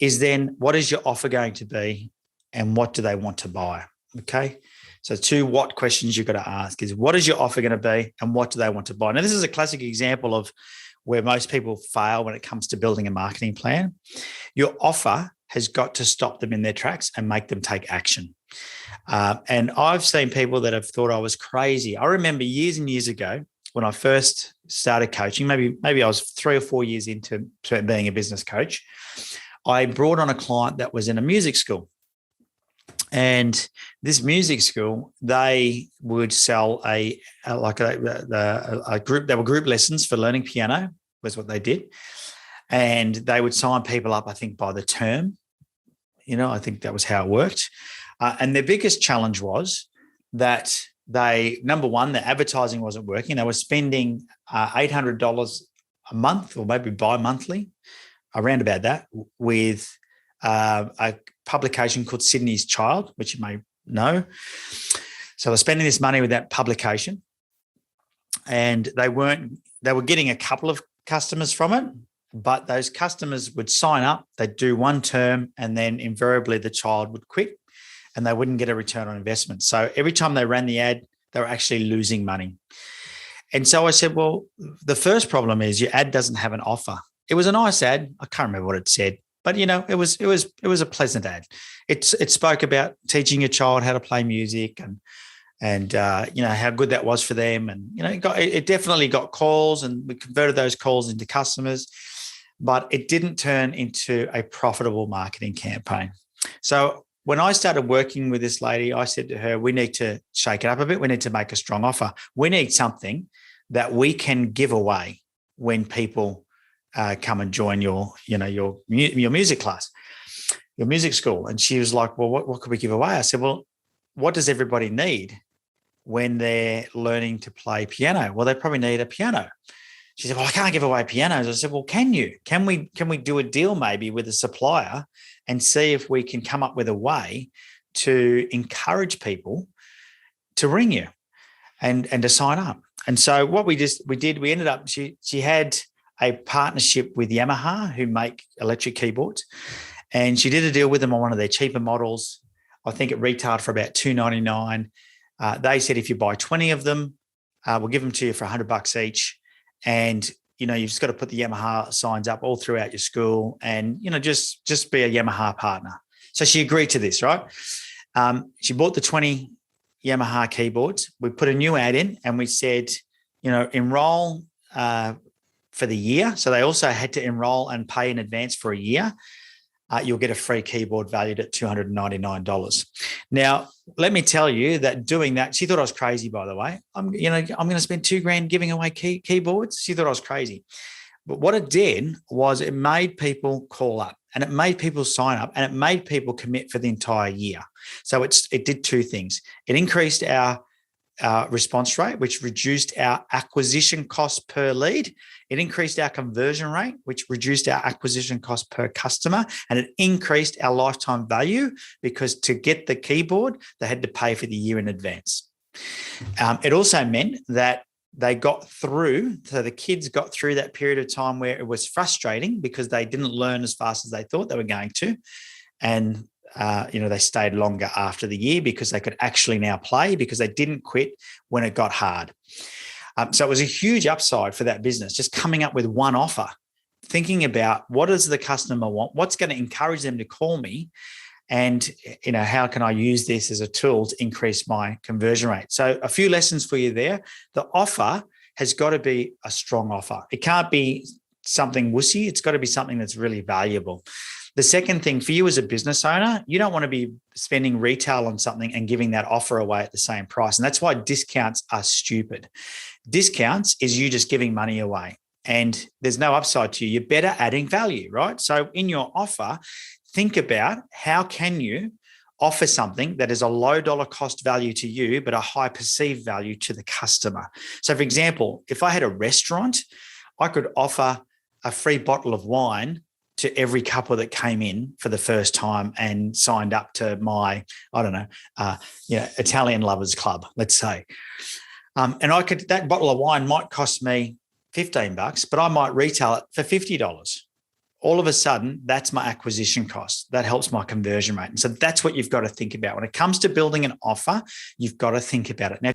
is then what is your offer going to be and what do they want to buy? Okay. So 2 what questions you've got to ask is what is your offer going to be and what do they want to buy? Now, this is a classic example of where most people fail when it comes to building a marketing plan. Your offer has got to stop them in their tracks and make them take action. And I've seen people that have thought I was crazy. I remember years and years ago when I first started coaching, maybe I was 3 or 4 years into being a business coach, I brought on a client that was in a music school. And this music school, they would sell a group. They were group lessons for learning piano, was what they did, and they would sign people up, I think, by the term. I think that was how it worked. And their biggest challenge was that number one, the advertising wasn't working. They were spending $800 a month, or maybe bi-monthly, around about that, with a publication called Sydney's Child, which you may know. So they're spending this money with that publication, and they were getting a couple of customers from it, but those customers would sign up, they'd do 1 term, and then invariably the child would quit and they wouldn't get a return on investment. So every time they ran the ad, they were actually losing money. And so I said, well, the first problem is your ad doesn't have an offer. It was a nice ad. I can't remember what it said, but it was a pleasant ad. It spoke about teaching your child how to play music and how good that was for them. And, it definitely got calls, and we converted those calls into customers, but it didn't turn into a profitable marketing campaign. So when I started working with this lady, I said to her, we need to shake it up a bit. We need to make a strong offer. We need something that we can give away when people come and join your music class, your music school. And she was like, well, what could we give away? I said, well, what does everybody need when they're learning to play piano? Well, they probably need a piano. She said, well, I can't give away pianos. I said, well, can you? Can we do a deal maybe with a supplier and see if we can come up with a way to encourage people to ring you and to sign up? And so what we ended up, she had a partnership with Yamaha, who make electric keyboards, and she did a deal with them on one of their cheaper models. I think it retailed for about $299. They said, if you buy 20 of them, we'll give them to you for $100 each. And, you've just got to put the Yamaha signs up all throughout your school and, just be a Yamaha partner. So she agreed to this, right? She bought the 20 Yamaha keyboards. We put a new ad in and we said, enroll for the year. So they also had to enroll and pay in advance for a year. You'll get a free keyboard valued at $299. Now, let me tell you that doing that, she thought I was crazy, by the way. I'm going to spend $2,000 giving away keyboards. She thought I was crazy. But what it did was it made people call up, and it made people sign up, and it made people commit for the entire year. So it did 2 things. It increased our response rate, which reduced our acquisition cost per lead. It increased our conversion rate, which reduced our acquisition cost per customer, and it increased our lifetime value because to get the keyboard, they had to pay for the year in advance. It also meant that they got through, so the kids got through that period of time where it was frustrating because they didn't learn as fast as they thought they were going to. And they stayed longer after the year because they could actually now play because they didn't quit when it got hard. So it was a huge upside for that business, just coming up with one offer, thinking about what does the customer want, what's going to encourage them to call me, and how can I use this as a tool to increase my conversion rate. So a few lessons for you there. The offer has got to be a strong offer. It can't be something wussy. It's got to be something that's really valuable. The second thing for you as a business owner, you don't want to be spending retail on something and giving that offer away at the same price. And that's why discounts are stupid. Discounts is you just giving money away and there's no upside to you. You're better adding value, right? So in your offer, think about how can you offer something that is a low dollar cost value to you, but a high perceived value to the customer. So for example, if I had a restaurant, I could offer a free bottle of wine to every couple that came in for the first time and signed up to my, Italian lovers club, let's say. And that bottle of wine might cost me $15, but I might retail it for $50 all of a sudden, that's my acquisition cost. That helps my conversion rate. And so that's what you've got to think about. When it comes to building an offer, you've got to think about it. Now,